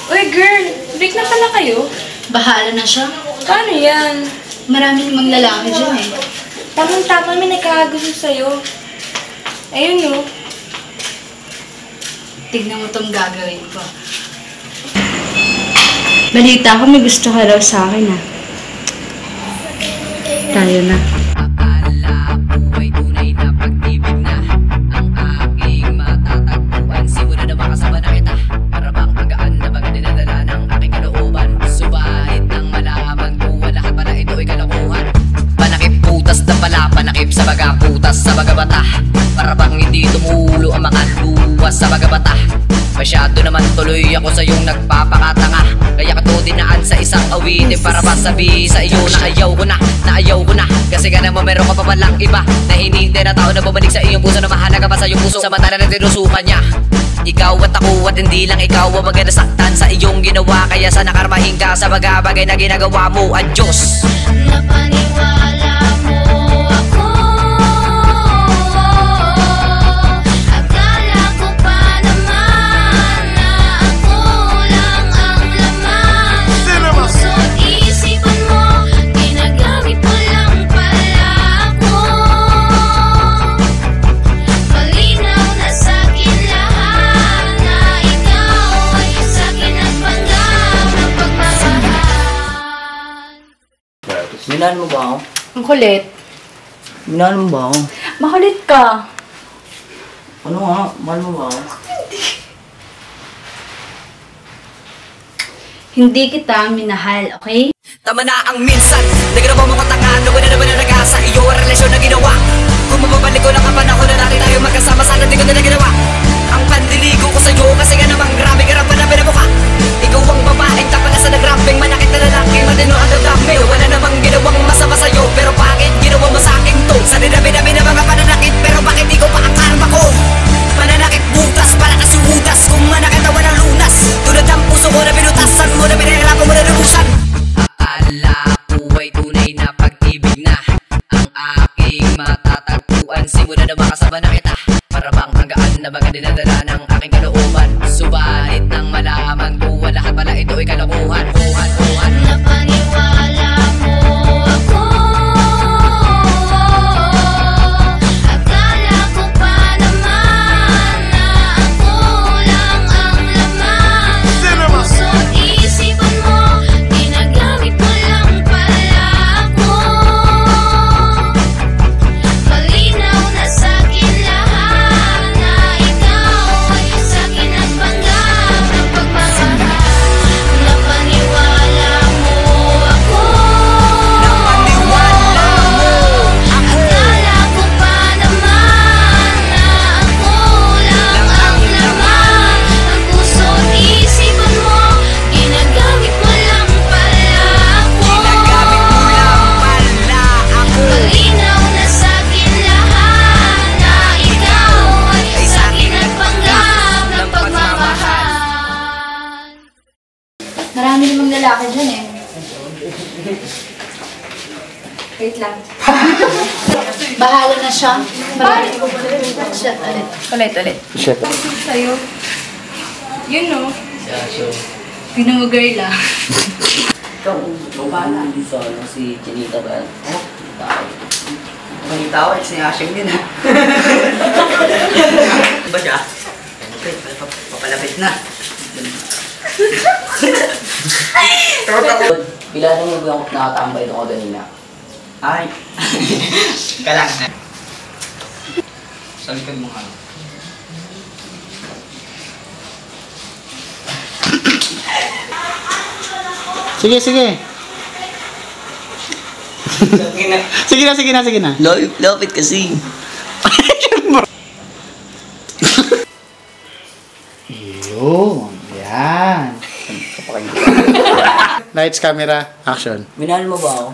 Uy, girl! Break na pala kayo? Bahala na siya. Paano yan? Marami namang lalaki dyan eh. Tamang-tama may nagkakagusto sa'yo. Ayun, no? Tignan mo tong gagawin ko. Balita ko may gusto ka raw sa akin ah. Tayo na. Panakip sa baga putas sa baga bata, para bang hindi tumulo ang mga luwas sa baga bata. Masyado naman tuloy ako sa iyong nagpapakatanga, kaya ka to dinaan sa isang awitin para masabi sa iyo na ayaw ko na. Kasi ka naman meron ka pa palang iba na hinihintay na tao na bumalik sa iyong puso, na mahalaga pa sa iyong puso. Samantala na tinusukan niya ikaw at ako, at hindi lang ikaw ang magandasaktan sa iyong ginawa. Kaya sana karmahin ka sa bagay na ginagawa mo. Adios. Napaniwala mo ako, akala ko pa naman na ako lang ang laman. Puso't isipan mo, ginagamit mo lang pala ako. Malinaw na sa'kin lahat na ikaw ay sa'kin ang panggap ng pagmamahal. Minahal mo ba ako? Ang kulit. Minahal mo ba ako? Makulit ka. Ano nga? Mahal mo ba ako? Hindi kita minahal, okay? Tama na ang minsan, naginawa mo katanga, nawa na naman nalaga sa iyo ang relasyon na ginawa. Kung mababalik ko lang ang panahon na natin tayo magkasama, sana di ko na naginawa ang pandiligo ko sa'yo, kasi nga namang grabe ka na pinabuka. Ikaw ang babaeng tapang sa nagrabing manakit na lalaki, matino ang dadami. Wala namang ginawang masama sa'yo, pero bakit ginawa mo sa'kin to? Sa dinabi-dami na mga pananakit, pero bakit ikaw pa ang karma ko? Pananakit butas, para kasi hudas, kung manakit na walang lunas. Tulad ng puso ko na binutasan mo, na pinahirapan mo na lubusan. Akala ko ay tunay na pag-ibig na ang aking matatagpuan. Simula na makasama na kita, para bang hanggaan na mga dinadala ng aking kalooban. Subalit nang malaman ko, lahat pala ito ay kalokohan. Napaniwala mo ako, akala ko pa naman na ako lang ang laman. Puso't isipan mo, ginagamit mo lang pala ako. Malinaw na sa'kin lahat na ikaw ay sa'kin ang panggap ng pagmamahal. Napaniwala mo ako, akala ko pa naman na ako lang ang laman. Ang puso't isipan mo, ginagamit mo lang pala ako. Malinaw na sa'kin lahat na ikaw ay sa'kin ang panggap ng pagmamahal. Marami namang lalaki dyan eh. Wait lang. Bahala na siya. Shit, ulit. Ulit. Sa'yo. Yun, no? Tignan mo girl ah. Ikaw ba na? Si Chinita ba yan? May tao, sinasing din ha. Ba siya? Okay, papalapit na. Bilala mo ba yung nakatambay doon ko kanina? Ay, ka lang. Sa likod mo nga. Sige. Sige na. Lapit kasi. Yun. Yan. Lights, camera, action. Minahal mo ba ako?